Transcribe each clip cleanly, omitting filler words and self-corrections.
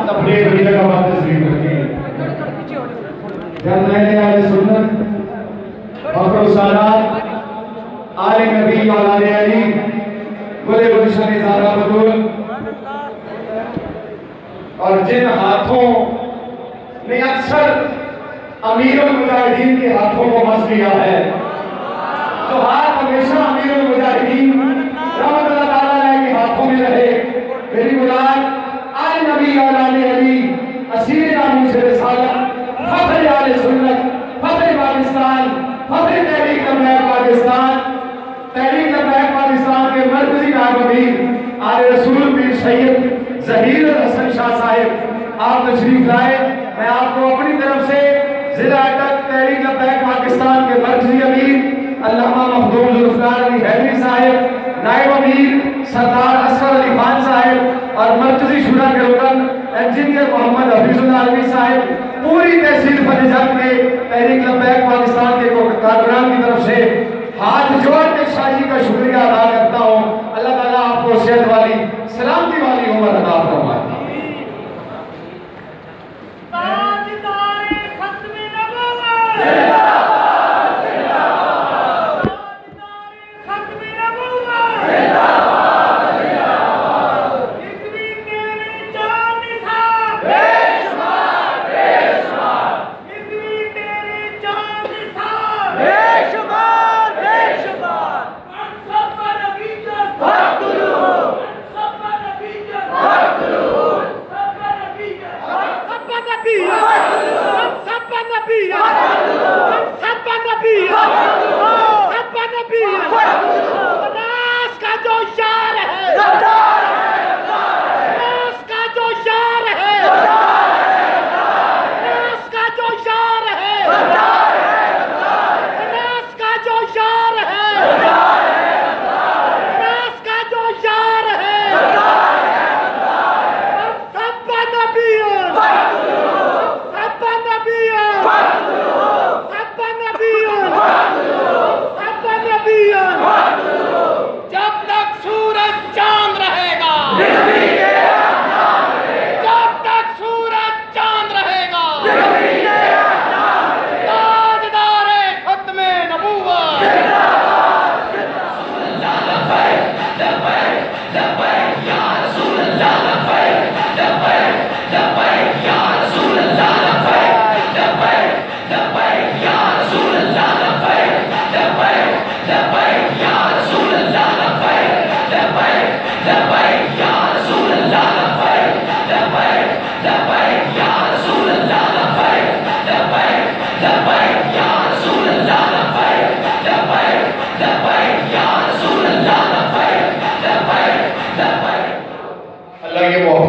अपने वीर का बात तस्वीर रखें। जन्नत आले सुन्नत फखर सालात आले नबी व आले अली बोले गुलशन ज़ारा बतूल। और जिन हाथों ने अक्सर अमीरुल मुजाहिदीन के हाथों को मस लिया है, जो हाथ हमेशा अमीरुल मुजाहिदीन रहमतुल्लाह ताला के हाथों में रहे, मेरी मुराद आले नबी और आले अली असीर नामों से रिसालत फखर आले सुन्नत फखर पाकिस्तान फखर तहरीक लब्बैक पाकिस्तान तहरीक लब्बैक पाकिस्तान के मरकजी नायब अमीर आले रसूल पीर सैयद ज़हीर हसन शाह साहिब आप तशरीफ लाए। मैं आपको अपनी तरफ से जिला अटक तहरीक लब्बैक पाकिस्तान के मरकजी अमीर अल्लामा मखदूम जुल्फ़िकार अली हैदरी साहिब, नायब अमीर सरदार असगर अली खान साहिब और मरकजी शुरा के रुकन इंजीनियर मोहम्मद हफीजुल्लाह अलवी साहिब, पूरी तहसील फतेहजंग के तहरीक लब्बैक पाकिस्तान के कारकुनान की तरफ से हाथ जोड़ के शाही का शुक्रिया अदा करता हूँ। अल्लाह ताला आपको सेहत वाली सलामती वाली उम्र अता फरमाए।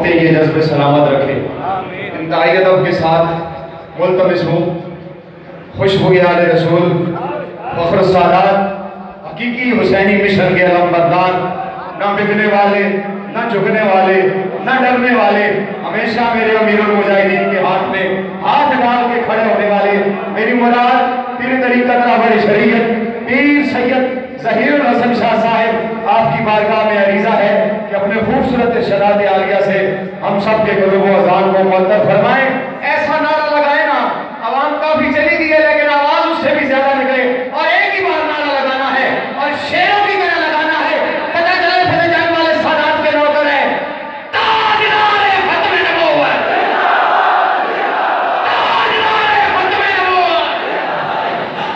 ये जज्बे सलामत रखे। इंतहाई अदब के साथ मुल्तमिस हूँ, खुशबू आले रसूल फखर सादात हकीकी हुसैनी मिशन के अलमबरदार, न बिकने वाले न झुकने वाले न डरने वाले, हमेशा मेरे अमीरुल मुजाहिदीन के हाथ में हाथ डाल के खड़े होने वाले, मेरी मुराद पीर तरीक़त रहबर शरीयत पीर सैयद ज़हीर हसन शाह साहिब आपकी बारगाह में अरीज़ा है कि अपने खूबसूरत शरात आलिया से हम सब के क़ुर्ब व अज़ान को मुअत्तर फरमाएं। ऐसा नारा लगाए ना, आवाम काफी चली गई है लेकिन आवाज उससे भी ज्यादा निकले, और एक ही बार नारा लगाना है और शेरों की तरह लगाना है। पता चले फतेहजंग वाले सादात के नौकर है, ताजदारे खत्म नबूवत, ताजदारे खत्म नबूवत,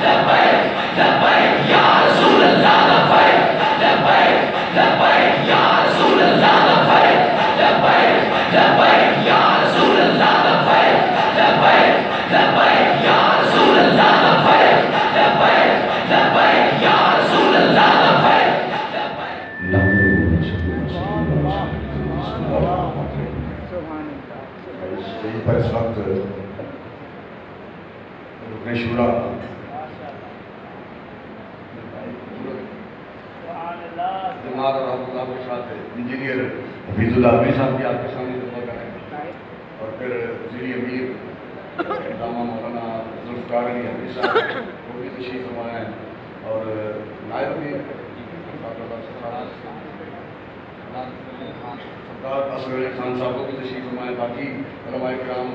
लब्बैक लब्बैक या रसूल अल्लाह, लब्बैक लब्बैक लब्बैक या रसूल अल्लाह, लब्बैक लब्बैक लब्बैक या रसूल अल्लाह, लब्बैक लब्बैक लब्बैक या रसूल अल्लाह, लब्बैक लब्बैक लब्बैक या रसूल अल्लाह, लब्बैक पर इस वक्त रुकने शुरा जनाब रहमतुल्लाह के साथ इंजीनियर हफीजुल्लाह अलवी साहब की आपके सामने दुआ करें, और फिर वज़ीर अमीर दामा मौलाना जुल्फ़िकार अली हैदरी साहब वो भी तशरीफ़ फरमा हैं, और नायब अमीर असगर अली खान साहब को भी तशरीफ फरमाए, बाकी उलमाए किराम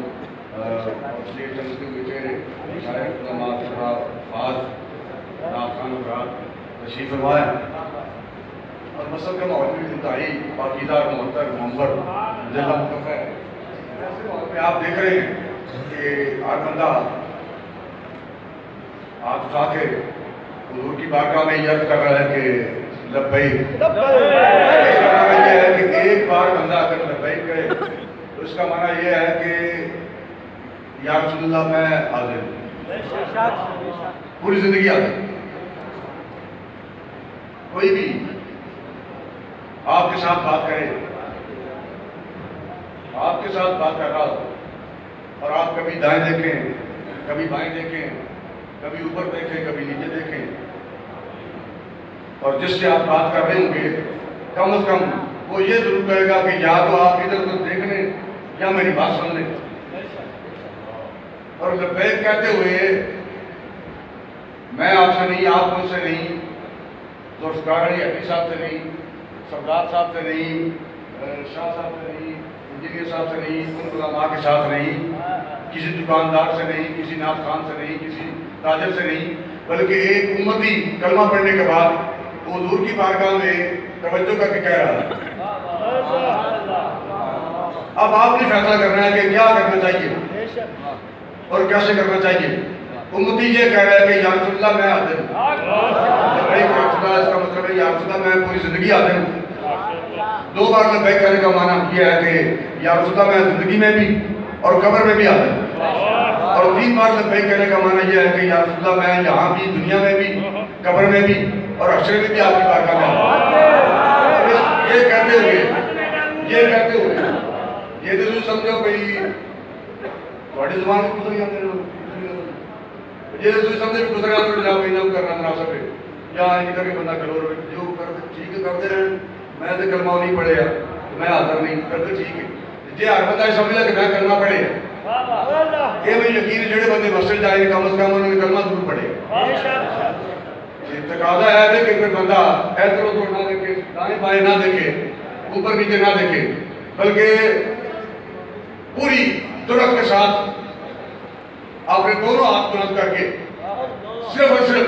तशरीफ फरमाए और मसल का माहौल भी इंतहाई पाकीज़ा और मुहत्तर मुहम्मद है। ऐसे माहौल में आप देख रहे हैं कि हर बंदा हाथ उठा के हुजूर की बारगाह में यर्द कर रहा है कि लब्बैक। इसका माना यह है कि एक बार बंदा अगर लब्बैक कहे तो इसका माना यह है कि या रसूलल्लाह मैं हाजिर हूं, पूरी जिंदगी हाजिर। कोई भी आपके साथ बात करे, आपके साथ बात कर रहा हो और आप कभी दाएं देखें, कभी बाएं देखें, कभी ऊपर देखें, कभी नीचे देखें, और जिससे आप बात कर रहे होंगे कम से कम वो ये जरूर कहेगा कि या तो आप इधर उधर देख लें या मेरी बात सुन लें। और लब्बैक कहते हुए मैं आपसे नहीं, आप मुझसे नहीं, जुल्फ़िकार अली हकी साहब से नहीं, सरदार साहब से नहीं, शाह साहब से नहीं, इंजीनियर साहब से नहीं, उन उलमा के साथ नहीं, किसी दुकानदार से नहीं, किसी नाथ खान से नहीं, किसी ताजर से नहीं, बल्कि एक उम्मती कलमा पढ़ने के बाद हुजूर की बारगाह में तवज्जो करके कह रहा है। अब आपने फैसला करना है कि क्या करना चाहिए और कैसे करना चाहिए। उम्मती ये कह रहा है कि या रसूलल्लाह मैं हाजिर हूं, इसका मतलब है या रसूलल्लाह मैं पूरी जिंदगी हाजिर हूं। दो बार लब्बैक करने का माना यह है कि या रसूलल्लाह मैं जिंदगी में भी और कब्र में भी हाजिर हूं। और तीन बार लब्बैक करने का माना यह है कि या रसूलल्लाह मैं यहाँ भी, दुनिया में भी, कब्र में भी और हश्र में भी आपकी बारगाह में। ये कहते हुए ये तो समझो भाई थोड़ी जुबान में गुजर जाते हैं, ये तो समझे भी गुजर जाते जनाब इनाम करना मुनासिब है या इधर के बंदा करो जो कर ठीक है करते रहे। मैं तो कलमा नहीं पढ़ेगा, मैं हाजिर नहीं करते, ठीक है जे हर बंदा समझ लिया कि मैं कलमा पढ़े ये भाई यकीन जेड़े बंदे मस्जिद जाए कम से कम उन्होंने कलमा जरूर पढ़े। तकाजा है कि कोई बंदा इधर उधर ना देखे, दाएं बाएं ना देखे, ऊपर नीचे ना देखे, बल्कि पूरी जुर्रत के साथ अपने दोनों हाथ बुलंद करके सिर्फ और सिर्फ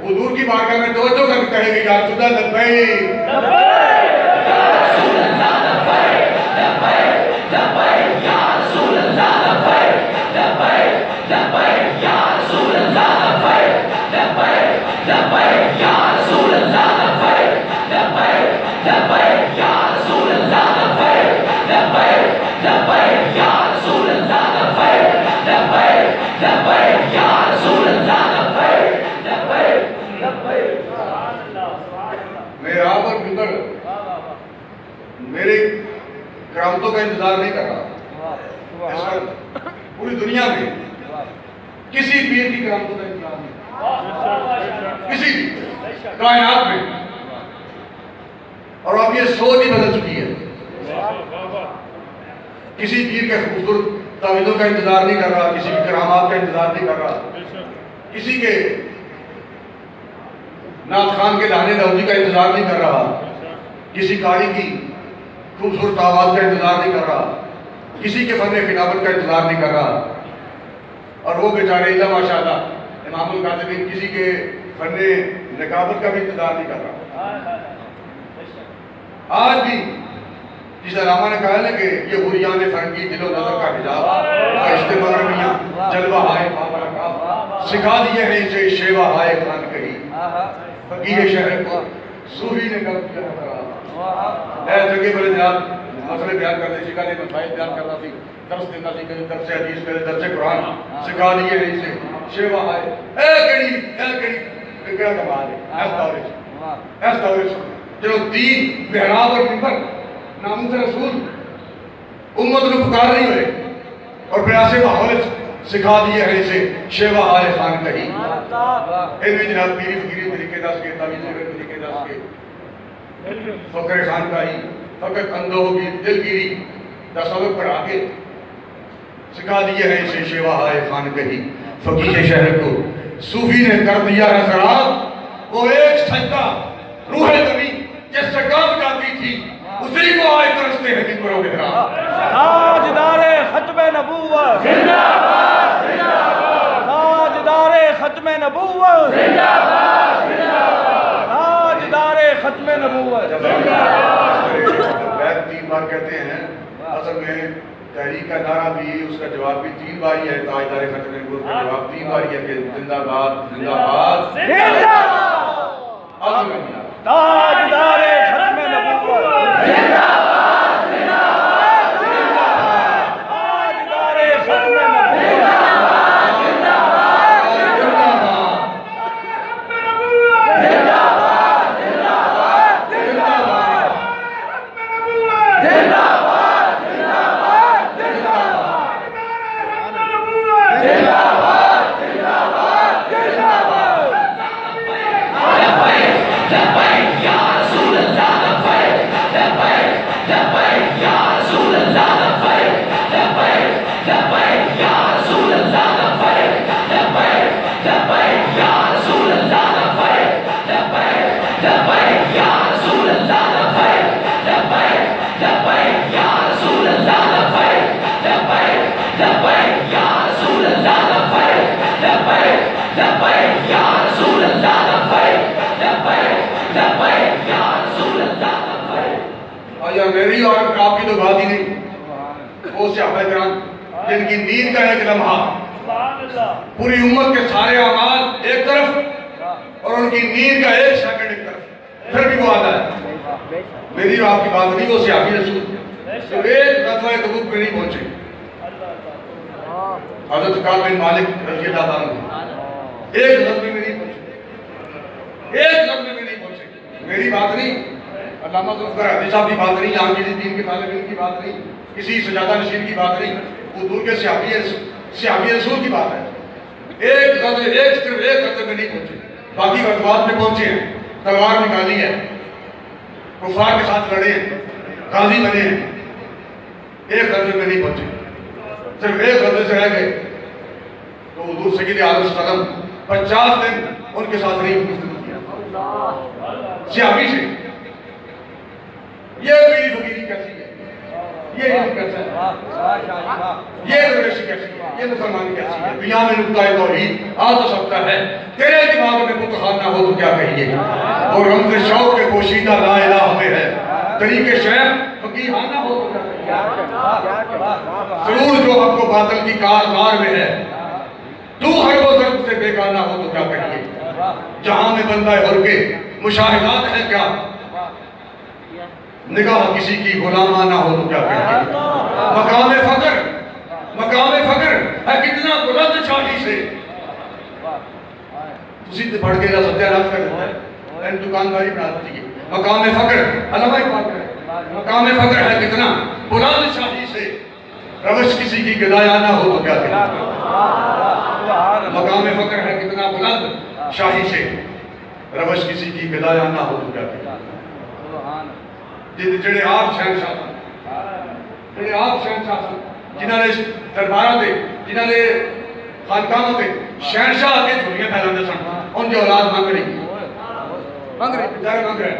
हुजूर की बारगाह में तवज्जो करके कहेंगे या रसूलल्लाह लब्बैक या रसूलल्लाह लब्बैक लब्बैक लब्बैक या रसूलल्लाह लब्बैक लब्बैक लब्बैक या रसूलल्लाह लब्बैक लब्बैक लब्बैक या रसूलल्लाह लब्बैक लब्बैक लब्बैक या रसूलल्लाह लब्बैक लब्बैक लब्बैक या रसूलल्लाह लब्बैक लब्बैक लब्बैक या रसूलल्लाह लब्बैक लब्बैक लब्बैक। मेरा आप और मिंबर मेरे करामतों का इंतजार नहीं कर रहा। पूरी दुनिया में किसी पीर की करामतों का इंतजार नहीं, किसी भी कायनात में। और अब ये सोच ही बदल चुकी है। किसी पीर के खूबसूरत तावीज़ों का इंतजार नहीं कर रहा, किसी की करामात का इंतजार नहीं कर रहा, किसी के नाथ खान के लाने दाऊदी का इंतजार नहीं कर रहा, किसी कारी की खूबसूरत आवाज का इंतजार नहीं कर रहा, किसी के फन खिलाफत का इंतजार नहीं कर रहा। और वो बेचारे इल्ला माशाअल्लाह इमामुल काज़िमीन किसी के फन निकाबत का भी इंतजार नहीं कर रहा। आज भी जिस अलामा ने कहा ना कि ये हुरियान फन की दिलो नजर का हिजाब इस्तेमाल मियां जलवा हाय बाबा सिखा दिए हैं इसे शेवा हाय खान कही फकीर शहर को सूफी ने कब किया ऐ जगह बड़े जनाब मसले बयान करते शिकायत मसाइल बयान करता थी, दर्स देता थी, कभी दर्स हदीस करे, दर्स कुरान सिखा दिए हैं इसे शेवा हाय ए केड़ी क्या कमाल है। ऐस दौर जो दीन मेहराब और मिंबर नामुस रसूल उम्मत को पुकार नहीं हुए और फिर ऐसे माहौल सिखा दिए हैं इसे शेवा हाय खान कही इनमें जनाब पीरी फकीरी तरीके दस के तावीज़ तरीके दस के फकर खान का ही फकत अंधों की दिलगिरी तसव्वुफ पढ़ा के सिखा दिए हैं इसे शेवा हाय खान कही फकीर शहर को सूफी ने कर दिया है खराब। वो एक सजदा रूह कभी जिससे काम जाती थी उसी को आज तरसते हैं जिन पर ताजदारे खत्म नबूवत जिंदाबाद जिंदाबाद, ताजदारे खत्म नबूवत जिंदाबाद जिंदाबाद, ताजदारे खत्म नबूवत बैत 3 बार कहते हैं, असल में तहरीक का नारा भी उसका जवाब भी 3 बार ही है। ताजदारे खत्म नबूवत का जवाब 3 बार ही है कि जिंदाबाद जिंदाबाद जिंदाबाद। ताजदारे खत्म नबूवत जिंदाबाद जिंदाबाद जिंदाबाद, ताजदारे खत्म नबूवत जिंदाबाद जिंदाबाद जिंदाबाद जिंदाबाद जिंदाबाद जिंदाबाद जिंदाबाद जिंदाबाद जिंदाबाद। मेरी और आपकी तो बात ही नहीं। वो सहाबा किराम जिनकी नींद का एक लम्हा पूरी उम्मत के सारे अमाल एक तरफ और उनकी नींद का एक सेकंड एक तरफ, फिर भी वो आता है। मेरी और आपकी बात नहीं, वो सहाबी रसूल तो एक गज़वा तबूक में नहीं पहुंचे। हज़रत काब बिन मालिक रज़ियल्लाहु अन्हु एक गज़वे में नहीं पहुंचे, एक गज़वे में नहीं पहुंचे। मेरी बात नहीं, अल्लामा ज़ुल्फ़िकार हदीस साहब की बात नहीं, आंगिज़ुद्दीन के तालिब इल्म की बात नहीं, किसी सजादा नशीन की बात नहीं, वो दूर के सहाबी रसूल की बात है। एक गज़वे, एक सिर्फ एक गज़वे में नहीं पहुंचे, बाकी गज़वात में पहुंचे हैं, तलवार निकाली है, कुफ़ार के साथ लड़े हैं, गाज़ी बने हैं। एक गज़वे में नहीं पहुंचे, सिर्फ एक गज़वे से रह गए तो हुज़ूर सय्यद आलम सल्लम 50 दिन उनके साथ नहीं सहाबी से। ये मेरी फकीरी कैसी है, ये कैसा है, ये दरवेशी कैसी है, ये मुसलमानी कैसी है। दुनिया में नुक्ता-ए तौहीद आ तो सकता है, तेरे दिमाग में पुतहार ना हो तो क्या कहिए। और रमज़ शौक़ के पोशीदा ला इलाहा में है, तरीके शेख फकीहाना ना हो तो क्या कहिए। जरूर जो हक़ व बातिल की कारवार में है, तू हर वो दर्द से बेगाना हो तो क्या कहिए। जहां में बंदा हर के मुशाहिदात है क्या, निगाह किसी की गुलामाना हो तो क्या कहिए। मकाम फकर है कितना बुलंद शाही से, तुसी तो पढ़ के सत्यानाश कर देता है, दुकानदारी बना दी है। मकाम फकर अल्लामा इकबाल कह रहे हैं, मकाम फकर है कितना बुलंद शाही से, रवश किसी की गदायाना हो तो क्या कहिए। मकाम फकर है कितना बुलंद शाही से, रवश किसी की गदायाना हो तो क्या कहिए। ਜਿਹੜੇ ਆਪ ਸ਼ਹਿਨशाह जिन्होंने दरबारों से, जिन्होंने खानकाहों से शहनशाह के झोलियां फैलाते सन, उनकी औलाद मांग रही बेचारे मांग रहे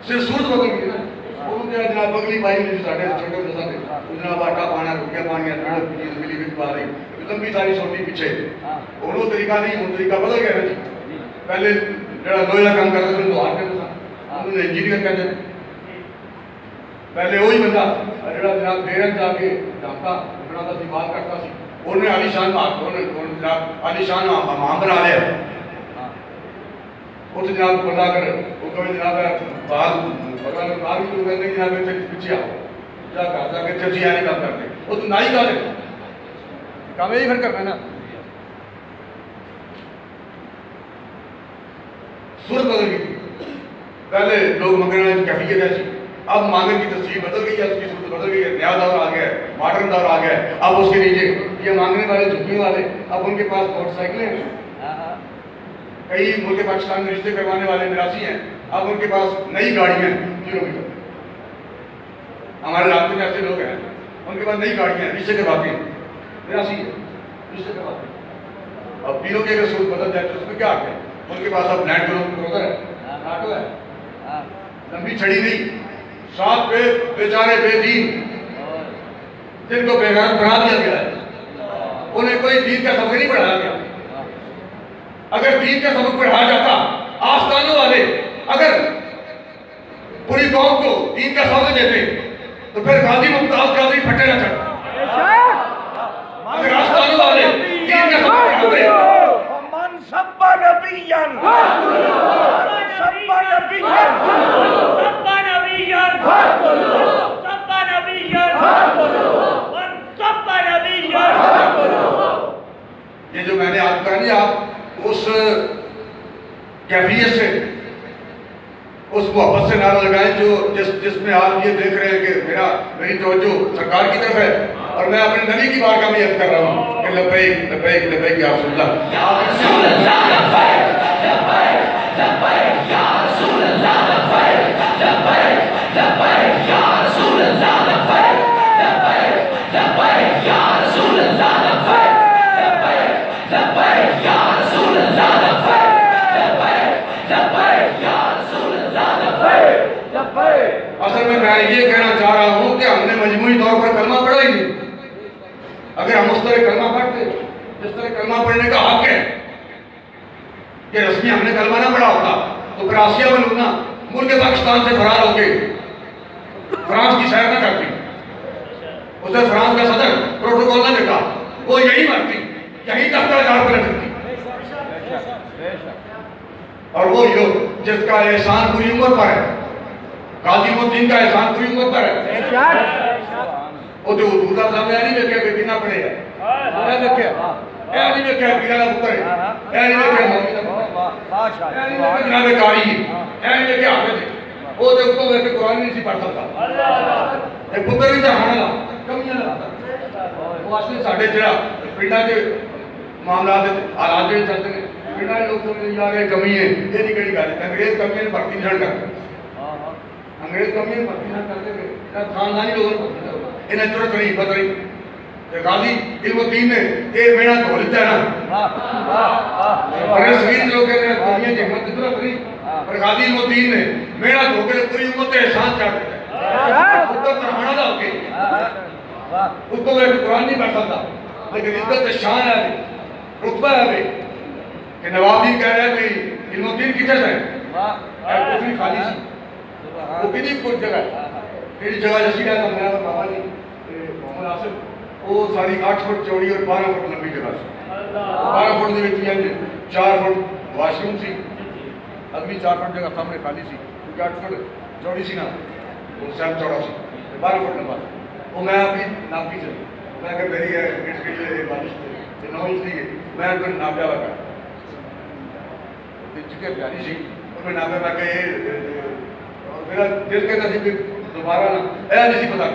सिर्फ सूरत बदल गई ना। उन्होंने जनाब पगली पाई हुई साढ़े छोटे दसा थे, जनाब आटा पाना रुकिया पानी मिली बिच पा रही लंबी सारी छोटी पीछे। वो तरीका नहीं, वो तरीका बदल गया जी। पहले जो लोहे का काम करते थे लोहार कहते सन, उन्होंने इंजीनियर कहते। पहले वही बंदा जो जनाब डेरे जाके जाता बनाता सी, बात करता सी, उन्हें आलीशान जनाब आलीशान हमाम बना लिया। उस जनाब बंदा कर वो कभी जनाब बाहर बाहर भी कहते जनाब पीछे आओ जाके चर्ची आने काम करते, वो तो ना ही गा ले काम यही फिर करना ना। सूरत बदल गई। पहले लोग मंगना कैफियत ऐसी, अब मांगे की तस्वीर बदल गई है, उसकी सूरत बदल गई है, नया दौर आ गया है, मॉडर्न दौर आ गया है। अब उसके नीचे ये मांगने वाले झुकने वाले, अब उनके पास मोटरसाइकिलें हैं, कई मुल्क पाकिस्तान में रिश्ते करवाने वाले मिरासी हैं, अब उनके पास नई गाड़ी है किलोमीटर। हमारे रास्ते में ऐसे लोग हैं, उनके पास नई गाड़ियाँ हैं, रिश्ते करवाते हैं, मिरासी है रिश्ते करवाते हैं। अब पीरों की अगर सूरत बदल जाए तो उसमें क्या आ गया, उनके पास अब लैंड क्रूजर है, ऑटो है, लंबी छड़ी नहीं, सात बेचारे बेदीन जिनको बेगैरत बना दिया गया है, उन्हें कोई दीन का सबक नहीं पढ़ाया गया। अगर दीन का सबक पढ़ाया जाता, आस्थानों वाले अगर पूरी कौम को दीन का सबक देते तो फिर गाजी मुमताज गाजी फटे न चढ़ते। अगर आस्थानों वाले दीन का सबक पढ़ाते, मन सब्बा नबियन सब्बा नबियन सब्बा नबियन सब्बा नबियन सब्बा नबियन। ये जो मैंने आपको कहा नहीं, आप उस कैफियत से, उस मोहब्बत से नारा लगाएं जो जिसमें आप ये देख रहे हैं कि मेरी तवज्जो सरकार की तरफ है और मैं अपने नबी की बारगाह में अर्ज कर रहा हूँ कि लब्बैक लब्बैक लब्बैक या रसूलल्लाह, असल में मैं ये कहना चाह रहा हूँ कि हमने मजमूई तौर पर कलमा पढ़ा ही नहीं। अगर हम उस तरह कलमा पढ़ते जिस तरह कलमा पढ़ने का हक है, ये रस्मी हमने कलमा ना पढ़ा होता तो फिर आसिया बलूना मुल्क पाकिस्तान से फरार होके फ्रांस की सैर न करती, उसे फ्रांस का सदर प्रोटोकॉल न देता, वो यही मरती, यही तख्ता पर रखती। और वो युग जिसका एहसान पूरी उम्र पर है, गाजीमुद्दीन का एहसान पूरी उम्र पर है। वो जो दूसरा साहब नहीं देखे बिना पड़े है, नहीं देखे नहीं देखे पीरा का पुत्र है, नहीं देखे मौलवी का पुत्र है, नहीं देखे जनाब कारी है, नहीं देखे हाफिज है। वो तो उसको वैसे कुरान नहीं सी पढ़ सकता, एक पुत्र भी चढ़ाना कमियां लगाता। वो असली साढ़े जरा पिंडा के मामला हालात जो चलते हैं, पिंडा के लोग समझ जा रहे कमी है, ये नहीं कड़ी गल है। अंग्रेज कमी भर्ती नहीं करते, अंग्रेज कमी भर्ती नहीं करते, खानदानी लोगों को इन्हें जरूरत नहीं पता नहीं। गाजी इल्मुद्दीन ने ये मेरा धो लेता है ना, और सभी लोग कहते हैं दुनिया की हिम्मत जरूरत नहीं, पर गाजी इल्मुद्दीन ने मेरा धो के पूरी उम्मत के एहसान चाट देता है। उत्तर चढ़ाना था ओके, उसको मैं कुरान नहीं पढ़ सकता, लेकिन इज्जत शान है, रुतबा है कि नवाब जी कह रहे हैं कि इल्मुद्दीन किधर है, कुछ नहीं खाली सी, वो कितनी कुछ जगह तेरी जगह जैसी है मैं और बाबा जी मोहम्मद आसिफ, वो सारी 8 फुट चौड़ी और 12 फुट लंबी जगह सी। 12 फुट के 4 फुट वाशरूम सी, अगली 4 फुट जगह सामने खाली सी, क्योंकि 8 फुट चौड़ी सी ना, वो सब चौड़ा सी, 12 फुट लंबा। वो मैं अभी नापी चली, मैं अगर मेरी है इसके बारिश 9 इंच नहीं है, मैं उनको नापा लगा चिके प्यारी सी, और मैं नापा लगा और मेरा दिल कहता थी कि दोबारा ना ऐसा नहीं पता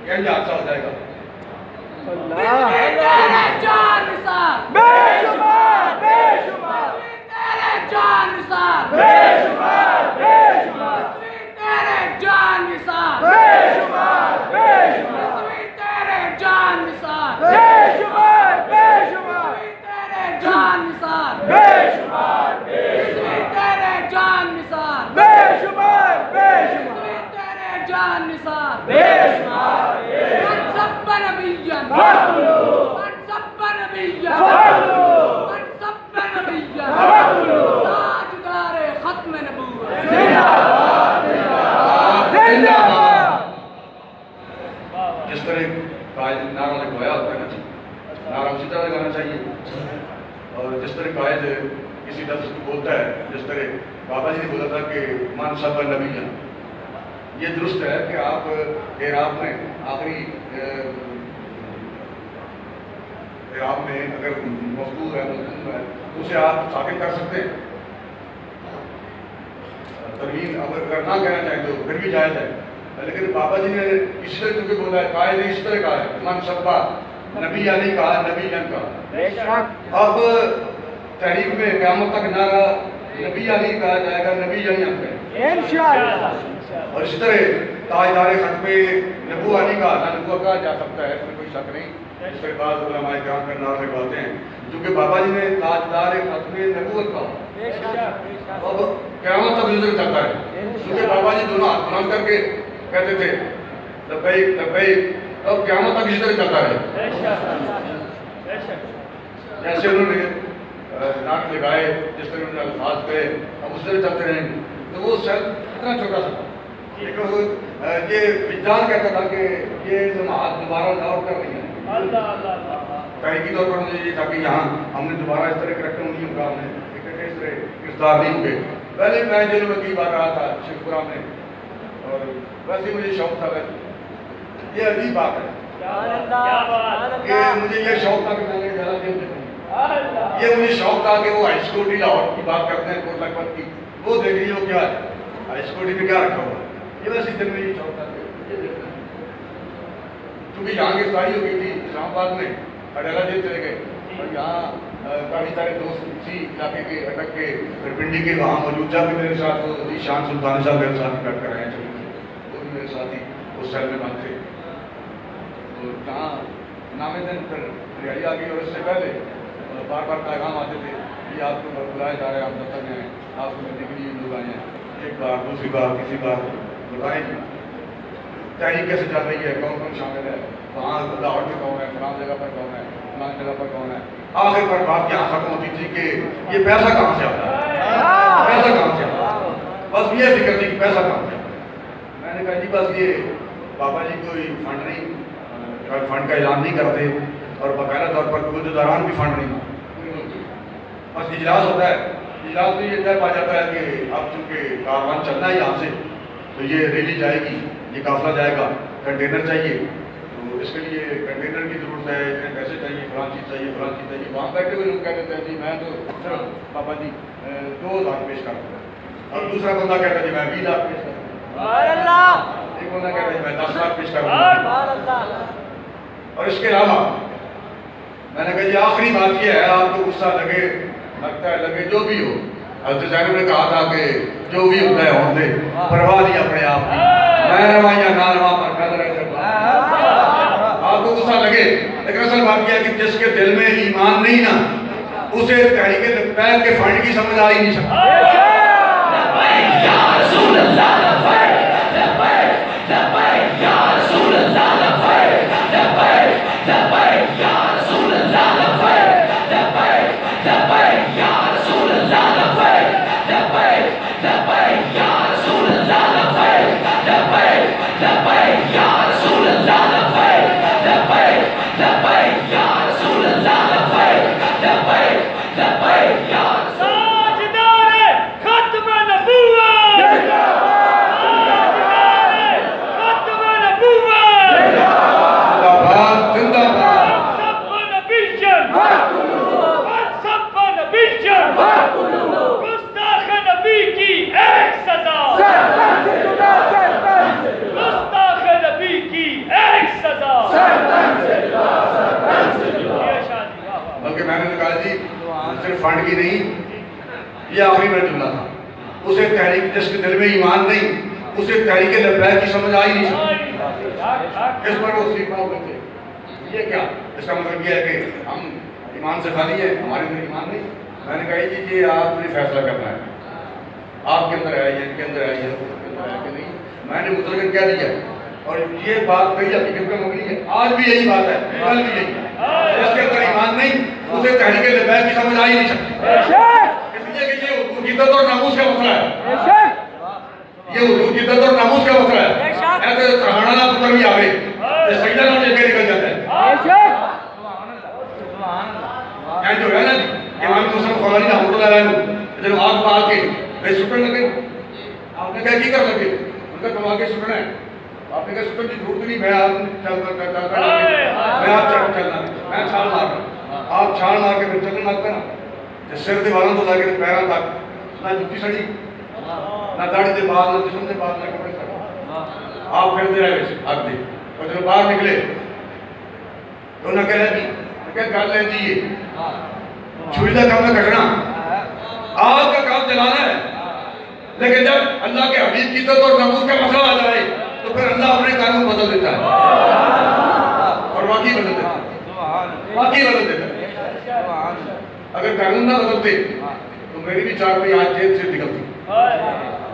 क्या हादसा हो जाएगा। जिस तरह कायद नारा लगवाया होता है नारा उसी तरह लगाना चाहिए, और जिस तरह कायद किसी लफ्ज़ को बोलता है, जिस तरह बाबा जी ने बोला था कि मान सब नबी है, ये दुरुस्त है कि आप एराब में आखिरी एराब में अगर मफदूर है तो उसे आप साबित कर सकते हैं। तरवीन अगर ना कहना चाहें तो फिर भी जायज़ है, लेकिन बाबा जी ने इसी तरह क्योंकि बोला है, कायद इस तरह का है, मन सब्बा नबी या नहीं कहा, नबी जन का। अब तहरीक में क़यामत तक नारा नबी या नहीं कहा जाएगा, नबी या नहीं इंशाअल्लाह। और इस तरह ताजदार खत्मे नबूआ नहीं कहा, ना नबूआ कहा जा सकता है, इसमें कोई शक नहीं। इस तरह बाद उलमाए किराम का नारा लगवाते हैं, क्योंकि बाबा जी ने ताजदार खत्मे नबूवत कहा। अब क़यामत तक नजर चलता है, क्योंकि बाबा जी दोनों हाथ बुलंद करके कहते थे लब्बैक लब्बैक, अब क़यामत तक इसी तरह चलता रहे। जैसे उन्होंने नाक लगाए, जिस तरह उन्होंने अल्फाज पे, अब उस तरह चलते रहेंगे। तो वो सेल इतना छोटा सा था, लेकिन ये विज्ञान कहता था कि ये जमात दोबारा लौट कर नहीं है। तहरीकी तौर पर मुझे ये था कि यहाँ हमने दोबारा इस तरह करैक्टर नहीं होगा, हमने इस तरह किरदार नहीं होंगे। पहले मैं जेल में कई बार रहा था शेखपुरा में, और वैसे मुझे शौक था। ये अजीब बात है कि मुझे ये शौक था कि मैंने ज़्यादा जेल देखूँ। ये मुझे शौक था कि वो हाई सिक्योरिटी लाहौर की बात करते हैं, कोट लखपत की, वो देख लीजिए वो क्या है, हाई सिक्योरिटी में क्या रखा हुआ है। ये वैसे दिन में ये शौक था क्योंकि यहाँ गिरफ्तारी हो गई थी इस्लामाबाद में, अडेला जेल चले गए, और यहाँ काफ़ी सारे दोस्त इसी इलाके के अटक के पिंडी के वहाँ मौजूद था। भी मेरे साथ वो ईशान सुल्तानी साहब मेरे साथ बैठ कर रहे हैं, वो भी मेरे साथ ही उस सेल में बंद थे। तो जहाँ नामे दिन फिर रिहाई आ गई, और इससे पहले बार बार पैगाम आते थे कि आपको बुलाया जा रहा है, आप दफ्तर में आए, आपको मिलने के लिए लोग आए हैं, एक बार दूसरी बार तीसरी बार बुलाएँ। तहरीक कैसे चल रही है, कौन कौन शामिल है, वहाँ लाहौर में कौन है, फलां जगह पर कौन है, फलां जगह पर कौन है। आखिर पर बात यहाँ खत्म होती थी कि ये पैसा कहाँ से आता है, पैसा कहाँ से आता है। बस ये फिक्र थी कि पैसा कहाँ से आता है। मैंने कहा जी बस ये बाबा जी कोई फंड नहीं, फंड का ऐलान नहीं करते, और बाकायदा तौर पर कोई दौरान भी फंड नहीं, बस इजलास होता है। इजलास में ये तय पा जाता है कि अब चूँकि कारवान चलना है यहाँ से, तो ये रैली जाएगी, ये काफिला जाएगा, कंटेनर चाहिए, तो इसके लिए कंटेनर की जरूरत है, इतने पैसे चाहिए, फलां चीज़ चाहिए, फलां चीज़ चाहिए। वहाँ बैठे हुए लोग कहते हैं जी मैं तो सिर्फ बाबा जी 2,000 पेश कर दूँगा, और दूसरा बंदा कहता है जी मैं 20 लाख पेश कर दूँगा, एक बंदा कहता है जी मैं 10 लाख पेश कर दूँगा। और इसके अलावा मैंने कहा जी आखिरी बात ये है, आपको गुस्सा लगे, लगता है लगे, जो भी हो, हज़रत ज़ैनब ने कहा था कि जो भी होता है होने, परवाह नहीं अपने आप की, मैं रवा या ना रवा पर कदर है। आपको गुस्सा लगे, लेकिन असल बात यह है कि जिसके दिल में ईमान नहीं ना, उसे तहरीके लब्बैक के फंड की समझ आ ही नहीं सकती। फंड की नहीं, ये आखिरी मेरा जुमला था। उसे तहरीक, जिसके दिल में ईमान नहीं, उसे तहरीक लब्बैक की समझ आ ही नहीं सकती। इस पर वो सीखना होते थे। ये क्या, इसका मतलब यह है कि हम ईमान से खाली है, हमारे अंदर ईमान नहीं। मैंने कहा जी ये आपने फैसला करना है, आपके अंदर है या इनके अंदर है या उसके अंदर है कि नहीं। मैंने मुतलकन क्या दिया, और ये बात कही हकीकत में मबनी है, आज भी यही बात है, कल भी यही है। जिसके अंदर ईमान नहीं, उसे तहरीक लब्बैक की समझ आ ही नहीं सकती, इसलिए कि ये हुजूर की इज्जत और नामूस का मसला है। ये हुजूर की इज्जत और नामूस का मसला है। ऐसे तहाना ना पुत्र भी आवे, ये सजदा ना लेके निकल जाता है। जो है ना इमाम मुसलमान खुलानी रहमतुल्लाह अलैह जब आग बाल के वे सुटने लगे, आपने क्या की कर लगे, उनका कमा के सुटना है। आपने कहा सुटने की जरूरत नहीं, मैं आप चलना, मैं छाल मार रहा, आप छाल मार के फिर चलने लगते ना, सिर दीवारों तो लगे पैरों तक, ना जुत्ती सड़ी, ना दाढ़ी के बाद, ना जिस्म के बाद, ना कपड़े सड़े, आप फिरते रहे आग दे। और जब बाहर निकले तो ना कह रहे क्या गल है जी, छुरी का काम है कटना, आग का काम जलाना है। लेकिन जब अल्लाह के हबीब की इज्जत और नामूस का मसला आ जाए तो फिर अल्लाह अपने कानून बदल देता है, और वाकई बदल देता है, वाकई बदल देता है। अगर कानून ना बदलते तो मेरी भी 4 भाई आज जेल से निकलती।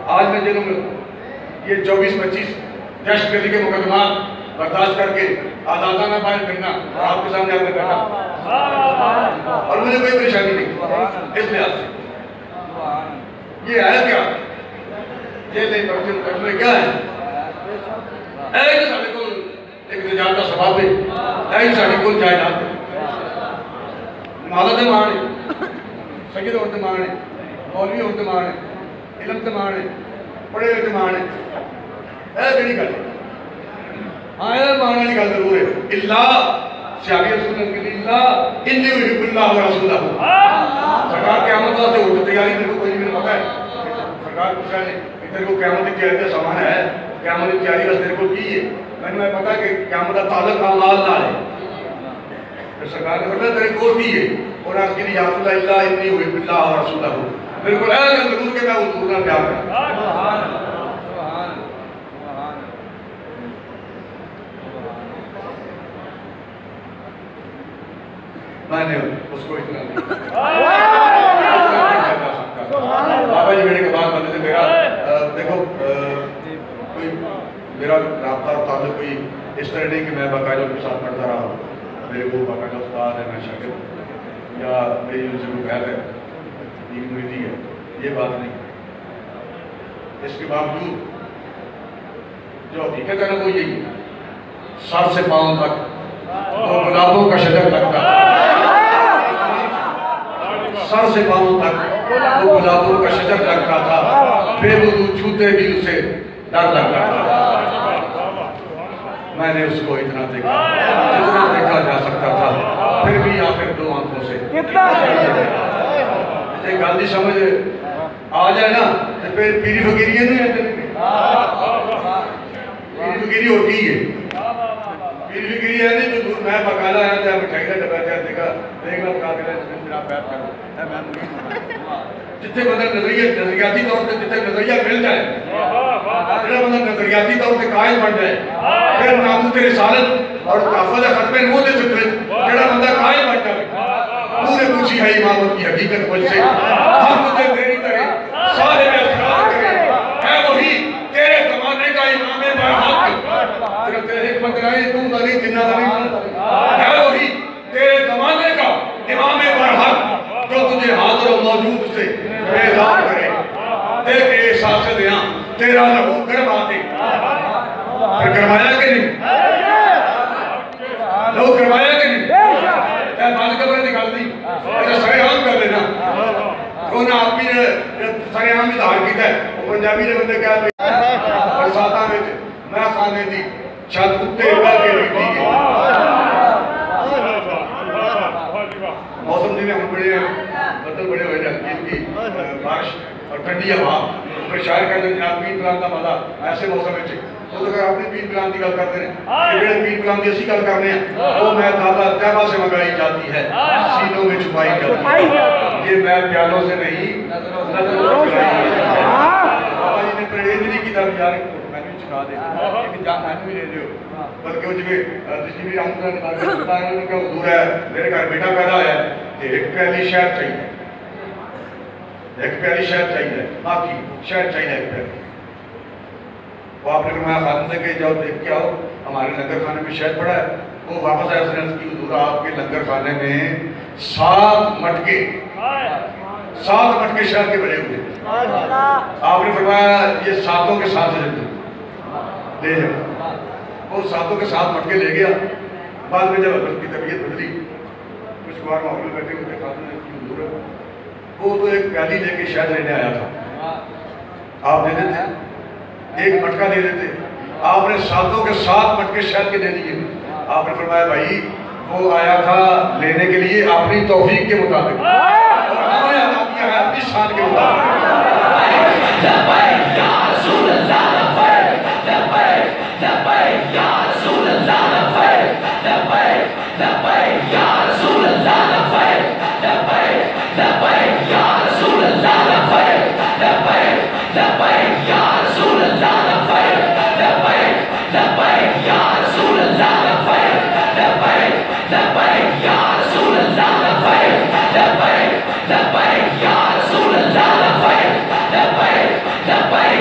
आज मैं जेलों में, ये 24-25 दहशतगर्दी के मुकदमा बर्दाश्त करके आजादाना बाहर फिरना आपके सामने आपने बैठा और मुझे कोई परेशानी नहीं इस लिहाज से। ये है क्या ये क्या है साढ़े को एक निजात का सवाब है साढ़े को जायदाद मादा मान है सगीर होते मान है मौलवी होते मान है इलम ते मान है पढ़े होते मान है केड़ी गल हाँ मान वाली गल जरूर है इल्ला सियाबी रसूल के इल्ला इन्नी युहिब्बुल्लाह व रसूलहू सरकार क़यामत वास्ते उठ तैयारी मेरे को कोई नहीं पता है सरकार पूछ रहा है तेरे को क़यामत की तैयारी का सामान है क़यामत की तैयारी बस तेरे को की है मैंने पता कि क़यामत का ताल्लुक अमाल नाल है फिर सरकार ने बताया तेरे को की है और आज की या अल्लाह इन्नी युहिब्बुल्लाह व रसूलहू मेरे को है जरूर के मैं हुजूर नाल प्यार करता मैंने उसको इतना बाबा जी मेरे के बाद बंदे से मेरा देखो कोई मेरा राब्ता और ताल्लुक कोई इस तरह नहीं कि मैं बाकायदा उनके साथ पढ़ता रहा हूँ मेरे को बाकायदा उस्ताद है मैं शागिर्द या मेरी उनसे कोई बैत है दीन मुरीदी है ये बात नहीं इसके बावजूद जो हकीकत है ना वो यही है सर से पाँव तक वो गुलाबों का शजर लगता था सर से पाँव तक वो गुलाबों का शजर लगता था बेवजू छूते भी उसे डर लगता था मैंने उसको इतना देखा जितना देखा जा सकता था फिर भी आखिर दो आंखों से ये गांधी समझ आ जाए ना तो फिर पीरी फकीरी नहीं है पीरी फकीरी होती है पीरी फकीरी है नहीं जो मैं बकाला आया था मिठाई का डब्बा चाहे देखा देखना पका के मेरा पैर करो मैं जितने बंदा नजरियाती तौर पे जितने नजरिया मिल जाए जेड़ा बंदा नजरियाती तौर पे कायल बन जाए फिर नामूस रिसालत और तहफ़्फ़ुज़ खत्म नूर दे फिक्र जेड़ा बंदा कायल बन जाए तूने पूछी है इमामत की हकीकत मुझसे हम तुझे मेरी तरह साहिब असरार करे है वही तेरे ज़माने का इमाम बरहक सिर्फ तेरे एक बंदा नहीं तू नहीं जिन्ना नहीं है वही तेरे ज़माने का इमाम बरहक जो तुझे हाज़िर और मौजूद से बेदार करे देख एहसास दिया तेरा लहू गर्मा दे फिर करवाया कि नहीं लहू करवाया कि नहीं क्या बात कबर निकाल दी अच्छा सरेआम कर लेना तो ना आदमी ने सरेआम इजहार किया वो पंजाबी ने बंदे क्या बरसाता में मैं खाने दी छत उत्ते बैठ के बीती गई मौसम जिन्हें हम बड़े बदल बड़े हुए हल्की बारिश और ठंडी हवा फिर शायर कहते हैं जनाब पीन पिलान का मजा ऐसे मौसम में तो अगर आपने पीन पिलान की गल करते हैं जो पीन पिलान की असी गल करने हैं वो मैं दादा तैबा से मंगाई जाती है सीनों में छुपाई जाती है ये मैं प्यालों से नहीं बाबा जी ने परहेज नहीं किया यार मैंने चुका दे लेकिन जान मैंने भी ले लियो बल्कि वो जिਵੇਂ जिसमें रामपुरा ने बताया उन्होंने कहा हुजूर है मेरे घर बेटा पैदा होया है एक प्याली शहद चाहिए एक प्याली शहद चाहिए बाकी शहद चाहिए एक प्याली वो आपने फरमाया खान से कि जाओ देख के आओ हमारे लंगर खाने में शहद पड़ा है वो वापस आया उसने की हुजूर आपके लंगर खाने में 7 मटके शहद के बने हुए आपने फरमाया ये 7 के साथ ले जाओ वो 7 के 7 मटके ले गया बाद में जब उसकी तबीयत बदली कुछ बार माहौल में बैठे उनके खाते में हुजूर वो तो एक प्याली लेके शहद लेने आया था आप दे देते एक मटका दे देते आपने 7 के 7 मटके शहद के दे दिए आपने फरमाया भाई वो आया था लेने के लिए अपनी तौफीक के मुताबिक और हमने अदा किया है अपनी शान के मुताबिक Labbaik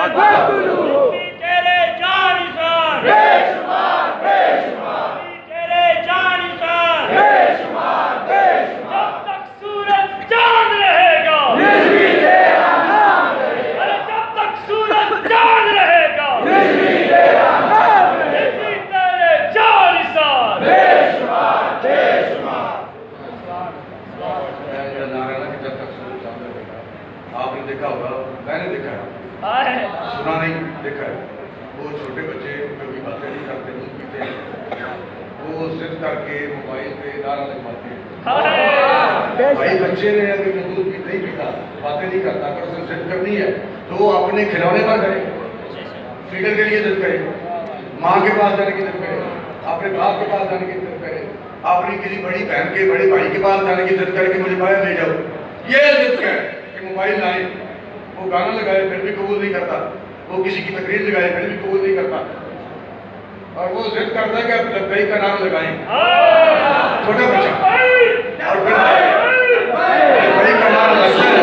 नबी तेरे जानिसार नबी तेरे जानिसार जब तक सूरज चांद रहेगा अरे जब तक सूरज चांद रहेगा नबी तेरे जानिसार आपने देखा होगा, मैंने देखा है, सुना नहीं, देखा है। वो छोटे बच्चे कभी बातें नहीं करते, दूध पीते हैं, वो जिद करके मोबाइल पे नारा लगवाते हैं। भाई बच्चे ने अगर दूध नहीं पीता, बातें नहीं करता, अगर उसने जिद करनी है तो वो अपने खिलौने पर करे, फिगर के लिए जिद करे, माँ के पास जाने की जिद करे, अपने बाप के पास जाने की जिद करे, अपनी किसी बड़ी बहन के बड़े भाई के पास जाने की जिद करे कि मुझे बाहर ले जाओ। ये जिद करे कि मोबाइल लाए, वो गाना लगाए फिर भी कबूल नहीं करता, वो किसी की तकरीर लगाए फिर भी कबूल नहीं करता, और वो जिद करता है कि आप लब्बैक का नाम लगाएं, छोटा बच्चा, और फिर लब्बैक का नाम लगता है।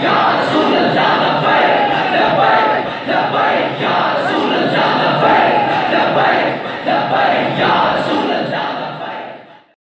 या